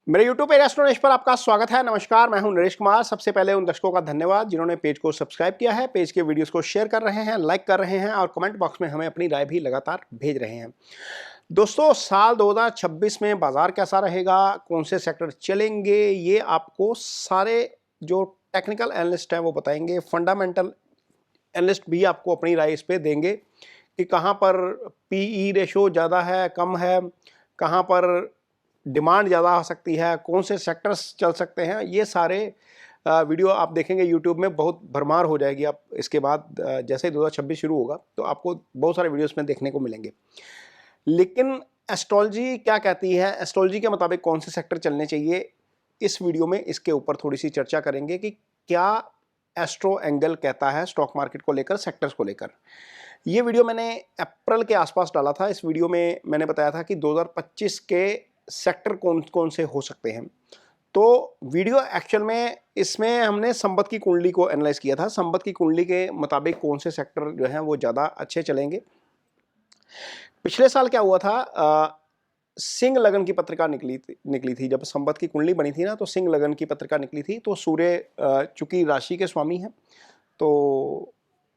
मेरे YouTube page astro Naresh पर आपका स्वागत है। नमस्कार, मैं हूं नरेश कुमार। सबसे पहले उन दर्शकों का धन्यवाद जिन्होंने पेज को सब्सक्राइब किया है, पेज के वीडियोस को शेयर कर रहे हैं, लाइक कर रहे हैं और कमेंट बॉक्स में हमें अपनी राय भी लगातार भेज रहे हैं। दोस्तों, साल 2026 में बाजार कैसा रहेगा, कौन से सेक्टर चलेंगे, ये आपको सारे जो टेक्निकल एनालिस्ट हैं वो बताएंगे। फंडामेंटल एनालिस्ट भी आपको अपनी राय इस पे देंगे कि कहाँ पर PE रेशो ज़्यादा है, कम है, कहाँ पर डिमांड ज़्यादा हो सकती है, कौन से सेक्टर्स चल सकते हैं। ये सारे वीडियो आप देखेंगे यूट्यूब में, बहुत भरमार हो जाएगी। आप इसके बाद जैसे ही 2026 शुरू होगा तो आपको बहुत सारे वीडियोस में देखने को मिलेंगे। लेकिन एस्ट्रोलॉजी क्या कहती है, एस्ट्रोलॉजी के मुताबिक कौन से सेक्टर चलने चाहिए, इस वीडियो में इसके ऊपर थोड़ी सी चर्चा करेंगे कि क्या एस्ट्रो एंगल कहता है स्टॉक मार्केट को लेकर, सेक्टर्स को लेकर। ये वीडियो मैंने अप्रैल के आसपास डाला था। इस वीडियो में मैंने बताया था कि 2025 के सेक्टर कौन कौन से हो सकते हैं। तो वीडियो एक्चुअल में इसमें हमने संपत्ति की कुंडली को एनालाइज किया था। संपत्ति की कुंडली के मुताबिक कौन से सेक्टर जो हैं वो ज़्यादा अच्छे चलेंगे। पिछले साल क्या हुआ था, सिंह लगन की पत्रिका निकली थी। जब संपत्ति की कुंडली बनी थी ना, तो सिंह लगन की पत्रिका निकली थी। तो सूर्य चूंकि राशि के स्वामी हैं, तो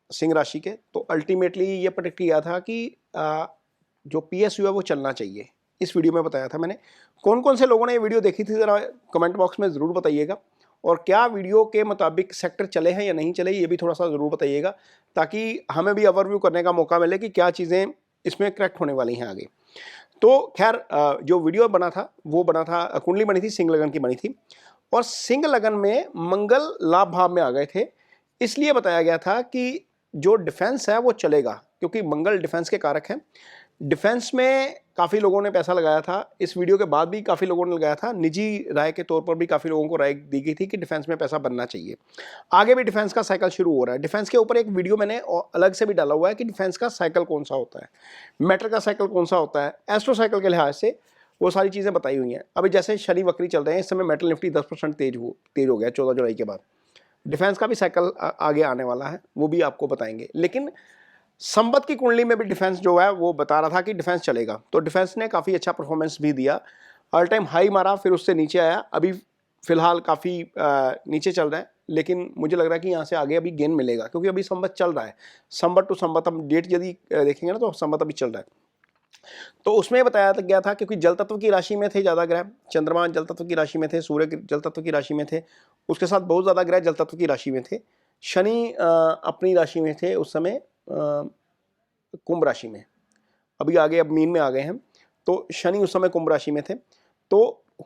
सिंह राशि के, तो अल्टीमेटली ये प्रेडिक्ट किया था कि जो PSU है वो चलना चाहिए। इस वीडियो में बताया था मैंने। कौन कौन से लोगों ने ये वीडियो देखी थी, ज़रा कमेंट बॉक्स में ज़रूर बताइएगा। और क्या वीडियो के मुताबिक सेक्टर चले हैं या नहीं चले, ये भी थोड़ा सा ज़रूर बताइएगा, ताकि हमें भी ओवरव्यू करने का मौका मिले कि क्या चीज़ें इसमें करेक्ट होने वाली हैं आगे। तो खैर, जो वीडियो बना था वो बना था, कुंडली बनी थी, सिंह लगन की बनी थी। और सिंह लगन में मंगल लाभ भाव में आ गए थे। इसलिए बताया गया था कि जो डिफेंस है वो चलेगा, क्योंकि मंगल डिफेंस के कारक हैं। डिफेंस में काफ़ी लोगों ने पैसा लगाया था। इस वीडियो के बाद भी काफ़ी लोगों ने लगाया था। निजी राय के तौर पर भी काफ़ी लोगों को राय दी गई थी कि डिफेंस में पैसा बनना चाहिए। आगे भी डिफेंस का साइकिल शुरू हो रहा है। डिफेंस के ऊपर एक वीडियो मैंने अलग से भी डाला हुआ है कि डिफेंस का साइकिल कौन सा होता है, मेटल का साइकिल कौन सा होता है, एस्ट्रो साइकिल के लिहाज से वो सारी चीज़ें बताई हुई हैं। अभी जैसे शनि वक्री चल रहे हैं, इस समय मेटल निफ्टी 10% तेज हो गया 14 जुलाई के बाद। डिफेंस का भी साइकिल आगे आने वाला है, वो भी आपको बताएंगे। लेकिन संपत्ति की कुंडली में भी डिफेंस जो है वो बता रहा था कि डिफेंस चलेगा। तो डिफेंस ने काफ़ी अच्छा परफॉर्मेंस भी दिया। ऑल टाइम हाई मारा, फिर उससे नीचे आया। अभी फिलहाल काफ़ी नीचे चल रहा है, लेकिन मुझे लग रहा है कि यहाँ से आगे अभी गेन मिलेगा, क्योंकि अभी संपत्ति चल रहा है। संपत्ति टू संपत्ति हम डेट यदि देखेंगे ना, तो संपत्ति अभी चल रहा है। तो उसमें बताया गया था, क्योंकि जल तत्व की राशि में थे ज़्यादा ग्रह, चंद्रमा जल तत्व की राशि में थे, सूर्य जल तत्व की राशि में थे, उसके साथ बहुत ज़्यादा ग्रह जल तत्व की राशि में थे। शनि अपनी राशि में थे उस समय, कुंभ राशि में। अभी आगे अब मीन में आ गए हैं। तो शनि उस समय कुंभ राशि में थे। तो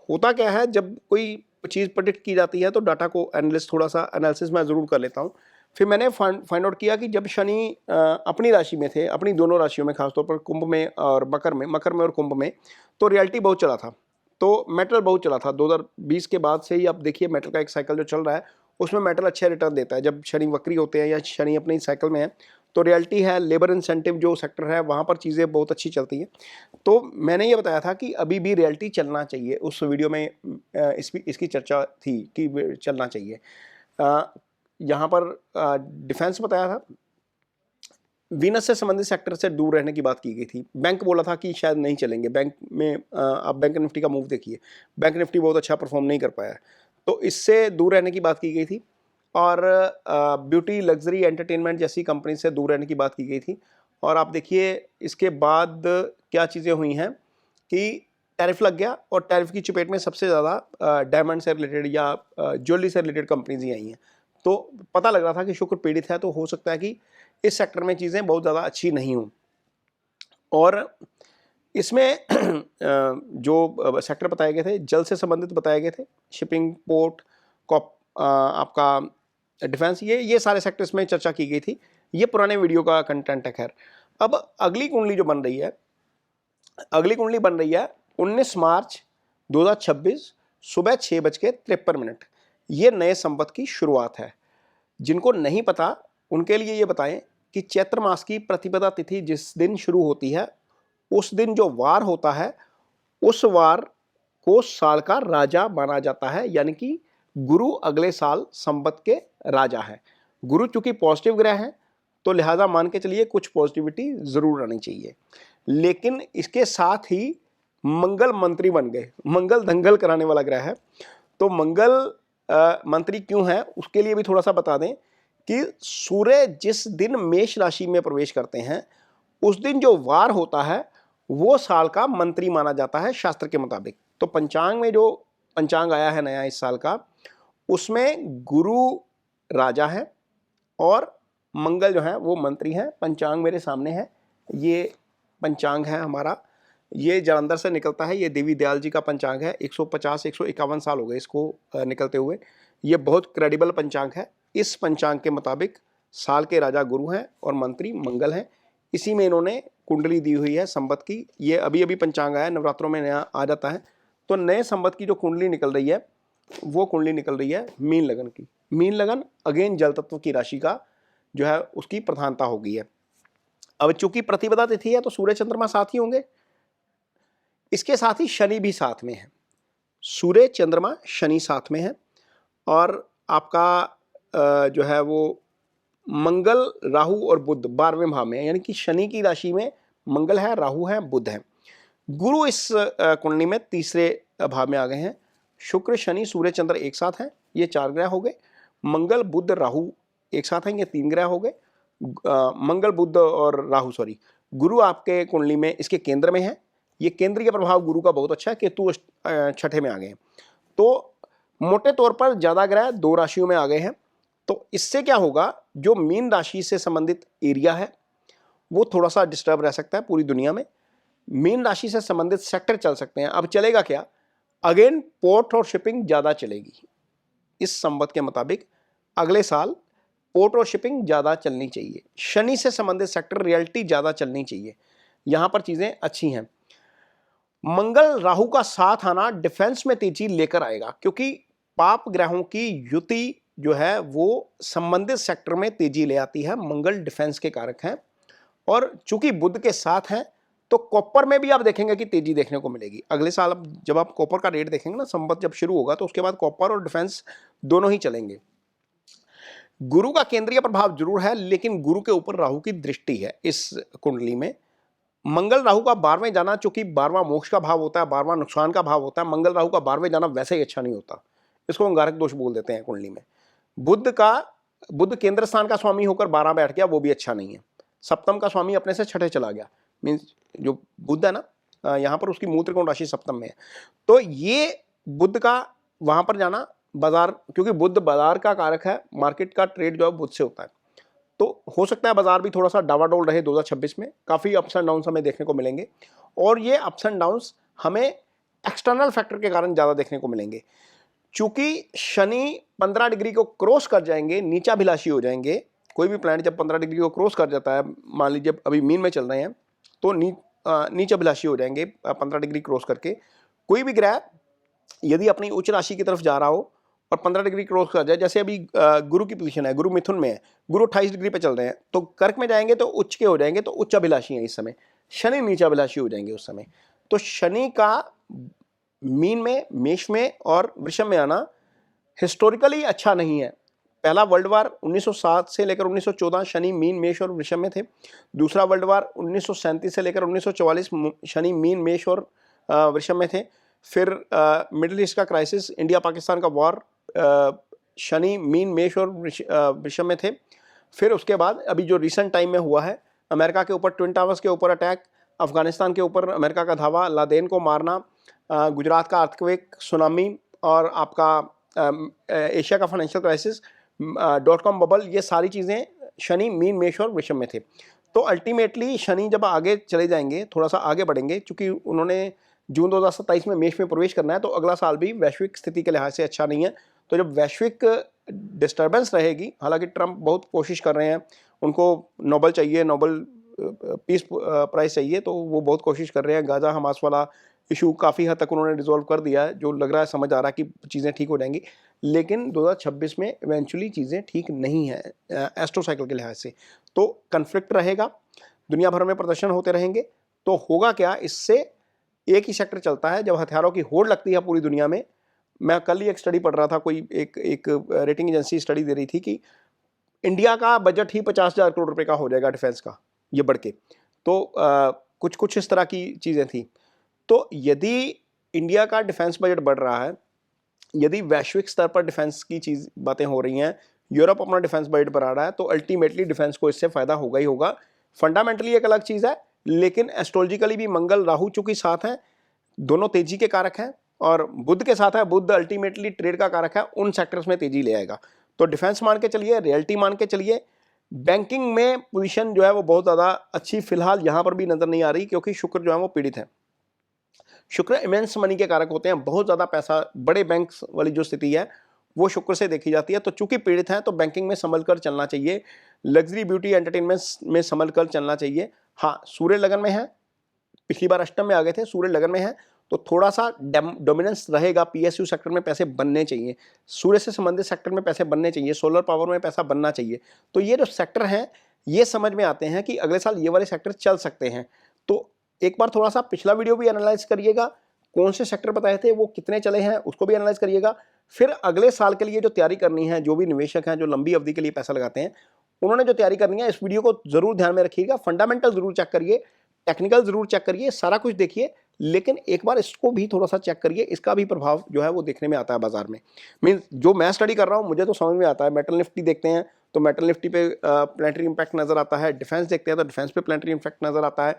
होता क्या है, जब कोई चीज़ प्रेडिक्ट की जाती है तो डाटा को थोड़ा सा एनालिसिस मैं ज़रूर कर लेता हूँ। फिर मैंने फाइंड आउट किया कि जब शनि अपनी राशि में थे, अपनी दोनों राशियों में, खासतौर पर कुंभ में और मकर में और कुंभ में, तो रियलिटी बहुत चला था। तो मेटल बहुत चला था। 2020 के बाद से ही आप देखिए मेटल का एक साइकिल जो चल रहा है, उसमें मेटल अच्छे रिटर्न देता है। जब शनि वक्री होते हैं या शनि अपनी साइकिल में है, तो रियलिटी है, लेबर इंसेंटिव जो सेक्टर है वहाँ पर चीज़ें बहुत अच्छी चलती हैं। तो मैंने ये बताया था कि अभी भी रियलिटी चलना चाहिए। उस वीडियो में इसकी चर्चा थी कि चलना चाहिए। यहाँ पर डिफेंस बताया था। वीनस से संबंधित सेक्टर से दूर रहने की बात की गई थी। बैंक बोला था कि शायद नहीं चलेंगे। बैंक में आप बैंक निफ्टी का मूव देखिए, बैंक निफ्टी बहुत अच्छा परफॉर्म नहीं कर पाया है, तो इससे दूर रहने की बात की गई थी। और ब्यूटी, लग्जरी, एंटरटेनमेंट जैसी कंपनी से दूर रहने की बात की गई थी। और आप देखिए इसके बाद क्या चीज़ें हुई हैं कि टैरिफ लग गया, और टैरिफ की चपेट में सबसे ज़्यादा डायमंड से रिलेटेड या ज्वेलरी से रिलेटेड कंपनीज ही आई हैं। तो पता लग रहा था कि शुक्र पीड़ित है, तो हो सकता है कि इस सेक्टर में चीज़ें बहुत ज़्यादा अच्छी नहीं हों। और इसमें जो सेक्टर बताए गए थे, जल से संबंधित बताए गए थे, शिपिंग, पोर्ट, आपका डिफेंस, ये सारे सेक्टर्स में चर्चा की गई थी। ये पुराने वीडियो का कंटेंट है। खैर, अब अगली कुंडली जो बन रही है, अगली कुंडली बन रही है 19 मार्च 2026 सुबह 6:53। ये नए संवत की शुरुआत है। जिनको नहीं पता उनके लिए ये बताएं कि चैत्र मास की प्रतिपदा तिथि जिस दिन शुरू होती है, उस दिन जो वार होता है, उस वार को साल का राजा माना जाता है। यानी कि गुरु अगले साल संवत के राजा है। गुरु चूंकि पॉजिटिव ग्रह है, तो लिहाजा मान के चलिए कुछ पॉजिटिविटी जरूर आनी चाहिए। लेकिन इसके साथ ही मंगल मंत्री बन गए। मंगल दंगल कराने वाला ग्रह है। तो मंगल मंत्री क्यों है उसके लिए भी थोड़ा सा बता दें कि सूर्य जिस दिन मेष राशि में प्रवेश करते हैं उस दिन जो वार होता है वो साल का मंत्री माना जाता है शास्त्र के मुताबिक। तो पंचांग में जो पंचांग आया है नया इस साल का, उसमें गुरु राजा है और मंगल जो है वो मंत्री है। पंचांग मेरे सामने है, ये पंचांग है हमारा, ये जालंधर से निकलता है। ये देवी दयाल जी का पंचांग है। 150-151 साल हो गए इसको निकलते हुए। ये बहुत क्रेडिबल पंचांग है। इस पंचांग के मुताबिक साल के राजा गुरु हैं और मंत्री मंगल हैं। इसी में इन्होंने कुंडली दी हुई है संवत की। ये अभी अभी पंचांग आया, नवरात्रों में नया आ जाता है। तो नए संवत की जो कुंडली निकल रही है वो कुंडली निकल रही है मीन लगन की। मीन लगन अगेन जल तत्व की राशि का जो है उसकी प्रधानता हो गई है। अब चूंकि प्रतिपदा तिथि है तो सूर्य चंद्रमा साथ ही होंगे, इसके साथ ही शनि भी साथ में है। सूर्य चंद्रमा शनि साथ में है और आपका जो है वो मंगल राहु और बुध 12वें भाव में है, यानी कि शनि की राशि में मंगल है, राहु है, बुध है। गुरु इस कुंडली में तीसरे भाव में आ गए हैं। शुक्र शनि सूर्य चंद्र एक साथ हैं, ये 4 ग्रह हो गए। मंगल बुध राहु एक साथ हैं, ये 3 ग्रह हो गए। मंगल बुध और राहु सॉरी गुरु आपके कुंडली में इसके केंद्र में है। ये केंद्रीय प्रभाव गुरु का बहुत अच्छा है। केतु छठे में आ गए हैं। तो मोटे तौर पर ज्यादा ग्रह 2 राशियों में आ गए हैं। तो इससे क्या होगा, जो मीन राशि से संबंधित एरिया है वो थोड़ा सा डिस्टर्ब रह सकता है पूरी दुनिया में। मीन राशि से संबंधित सेक्टर चल सकते हैं। अब चलेगा क्या, अगेन पोर्ट और शिपिंग ज्यादा चलेगी। इस संवत के मुताबिक अगले साल पोर्ट और शिपिंग ज्यादा चलनी चाहिए। शनि से संबंधित सेक्टर रियलिटी ज्यादा चलनी चाहिए, यहां पर चीजें अच्छी हैं। मंगल राहु का साथ आना डिफेंस में तेजी लेकर आएगा, क्योंकि पाप ग्रहों की युति जो है वो संबंधित सेक्टर में तेजी ले आती है। मंगल डिफेंस के कारक हैं और चूंकि बुध के साथ हैं तो कॉपर में भी आप देखेंगे कि तेजी देखने को मिलेगी अगले साल। अब जब आप कॉपर का रेट देखेंगे ना, संवत जब शुरू होगा तो उसके बाद कॉपर और डिफेंस दोनों ही चलेंगे। गुरु का केंद्रीय प्रभाव जरूर है, लेकिन गुरु के ऊपर राहु की दृष्टि है इस कुंडली में। मंगल राहु का 12वें जाना, चूंकि 12वां मोक्ष का भाव होता है, 12वां नुकसान का भाव होता है। मंगल राहु का 12वें जाना वैसे ही अच्छा नहीं होता, इसको अंगारक दोष बोल देते हैं कुंडली में। बुध केंद्र स्थान का स्वामी होकर 12 बैठ गया, वो भी अच्छा नहीं है। सप्तम का स्वामी अपने से छठे चला गया, मीन्स जो बुध है ना यहाँ पर उसकी मूल त्रिकोण राशि सप्तम में है। तो ये बुध का वहां पर जाना बाजार, क्योंकि बुध बाजार का कारक है, मार्केट का ट्रेड जो है बुध से होता है। तो हो सकता है बाजार भी थोड़ा सा डावाडोल रहे 2026 में। काफी अप्स एंड डाउन्स हमें देखने को मिलेंगे और ये अप्स एंड डाउन्स हमें एक्सटर्नल फैक्टर के कारण ज्यादा देखने को मिलेंगे। चूंकि शनि 15 डिग्री को क्रॉस कर जाएंगे, नीचाभिलाषी हो जाएंगे। कोई भी प्लैनेट जब 15 डिग्री को क्रॉस कर जाता है, मान लीजिए अभी मीन में चल रहे हैं, तो नीचाभिलाषी हो जाएंगे 15 डिग्री क्रॉस करके। कोई भी ग्रह यदि अपनी उच्च राशि की तरफ जा रहा हो और 15 डिग्री क्रॉस कर जाए, जैसे अभी गुरु की पोजीशन है, गुरु मिथुन में है, गुरु 28 डिग्री पे चल रहे हैं, तो कर्क में जाएंगे तो उच्च के हो जाएंगे, तो उच्च अभिलाषी हैं इस समय। शनि नीचाभिलाषी हो जाएंगे उस समय। तो शनि का मीन में, मेष में और वृषभ में आना हिस्टोरिकली अच्छा नहीं है। पहला वर्ल्ड वार 1907 से लेकर 1914 शनि मीन, मेष और वृषभ में थे। दूसरा वर्ल्ड वार 1937 से लेकर 1944 शनि मीन, मेष और वृषभ में थे। फिर मिडिल ईस्ट का क्राइसिस, इंडिया पाकिस्तान का वॉर, शनि मीन, मेष और वृषभ में थे। फिर उसके बाद अभी जो रिसेंट टाइम में हुआ है, अमेरिका के ऊपर ट्विन टावर्स के ऊपर अटैक, अफगानिस्तान के ऊपर अमेरिका का धावा, लादेन को मारना, गुजरात का अर्थक्वेक, सुनामी और आपका एशिया का फाइनेंशियल क्राइसिस, .com बबल, ये सारी चीज़ें शनि मीन, मेष और वृषभ में थे। तो अल्टीमेटली शनि जब आगे चले जाएंगे, थोड़ा सा आगे बढ़ेंगे, क्योंकि उन्होंने जून 2027 में मेष में प्रवेश करना है, तो अगला साल भी वैश्विक स्थिति के लिहाज से अच्छा नहीं है। तो जब वैश्विक डिस्टर्बेंस रहेगी, हालांकि ट्रंप बहुत कोशिश कर रहे हैं, उनको नोबल चाहिए, नोबल पीस प्राइज चाहिए, तो वो बहुत कोशिश कर रहे हैं। गाजा हमास वाला इशू काफ़ी हद तक उन्होंने रिजॉल्व कर दिया है, जो लग रहा है, समझ आ रहा है कि चीज़ें ठीक हो जाएंगी। लेकिन 2026 में इवेंचुअली चीज़ें ठीक नहीं है एस्ट्रो साइकिल के लिहाज से। तो कन्फ्लिक्ट रहेगा, दुनिया भर में प्रदर्शन होते रहेंगे। तो होगा क्या, इससे एक ही सेक्टर चलता है जब हथियारों की होड़ लगती है पूरी दुनिया में। मैं कल ही एक स्टडी पढ़ रहा था, कोई एक रेटिंग एजेंसी स्टडी दे रही थी कि इंडिया का बजट ही 50,000 करोड़ रुपए का हो जाएगा डिफेंस का, ये बढ़ के। तो कुछ इस तरह की चीज़ें थी। तो यदि इंडिया का डिफेंस बजट बढ़ रहा है, यदि वैश्विक स्तर पर डिफेंस की चीज बातें हो रही हैं, यूरोप अपना डिफेंस बजट बढ़ा रहा है, तो अल्टीमेटली डिफेंस को इससे फायदा होगा ही होगा। फंडामेंटली एक अलग चीज है, लेकिन एस्ट्रोलॉजिकली भी मंगल राहु चूंकि साथ हैं, दोनों तेजी के कारक हैं, और बुध के साथ है, बुध अल्टीमेटली ट्रेड का कारक है, उन सेक्टर्स में तेजी ले आएगा। तो डिफेंस मान के चलिए, रियल्टी मान के चलिए। बैंकिंग में पोजीशन जो है वो बहुत ज्यादा अच्छी फिलहाल यहां पर भी नजर नहीं आ रही, क्योंकि शुक्र जो है वो पीड़ित है। शुक्र इमेंस मनी के कारक होते हैं, बहुत ज्यादा पैसा, बड़े बैंक्स वाली जो स्थिति है वो शुक्र से देखी जाती है। तो चूंकि पीड़ित हैं तो बैंकिंग में संभल कर चलना चाहिए, लग्जरी ब्यूटी एंटरटेनमेंट में संभल कर चलना चाहिए। हाँ, सूर्य लगन में है, पिछली बार अष्टम में आ गए थे, सूर्य लगन में है, तो थोड़ा सा डोमिनेंस रहेगा। पीएसयू सेक्टर में पैसे बनने चाहिए, सूर्य से संबंधित सेक्टर में पैसे बनने चाहिए, सोलर पावर में पैसा बनना चाहिए। तो ये जो सेक्टर हैं ये समझ में आते हैं कि अगले साल ये वाले सेक्टर चल सकते हैं। तो एक बार थोड़ा सा पिछला वीडियो भी एनालाइज करिएगा, कौन से सेक्टर बताए थे वो कितने चले हैं उसको भी एनालाइज करिएगा। फिर अगले साल के लिए जो तैयारी करनी है, जो भी निवेशक हैं जो लंबी अवधि के लिए पैसा लगाते हैं, उन्होंने जो तैयारी करनी है, इस वीडियो को जरूर ध्यान में रखिएगा। फंडामेंटल जरूर चेक करिए, टेक्निकल जरूर चेक करिए, सारा कुछ देखिए, लेकिन एक बार इसको भी थोड़ा सा चेक करिए, इसका भी प्रभाव जो है वो देखने में आता है बाजार में। मीन जो मैं स्टडी कर रहा हूँ मुझे तो समझ में आता है। मेटल निफ्टी देखते हैं तो मेटल निफ्टी पे प्लानिटरी इंपैक्ट नजर आता है, डिफेंस देखते हैं तो डिफेंस पे प्लानिटरी इंपैक्ट नजर आता है,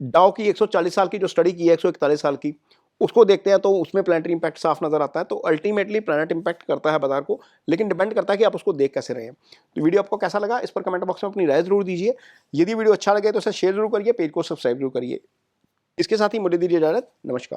डाउ की 140 साल की जो स्टडी की है, 141 साल की, उसको देखते हैं तो उसमें प्लानिटरी इंपैक्ट साफ नजर आता है। तो अल्टीमेटली प्लानट इंपैक्ट करता है बाजार को, लेकिन डिपेंड करता है कि आप उसको देख कैसे रहे हैं। तो वीडियो आपको कैसा लगा इस पर कमेंट बॉक्स में अपनी राय जरूर दीजिए। यदि वीडियो अच्छा लगे तो इसे शेयर जरूर करिए, पेज को सब्सक्राइब जरूर करिए। इसके साथ ही मुझे दीजिए इजाजत, नमस्कार।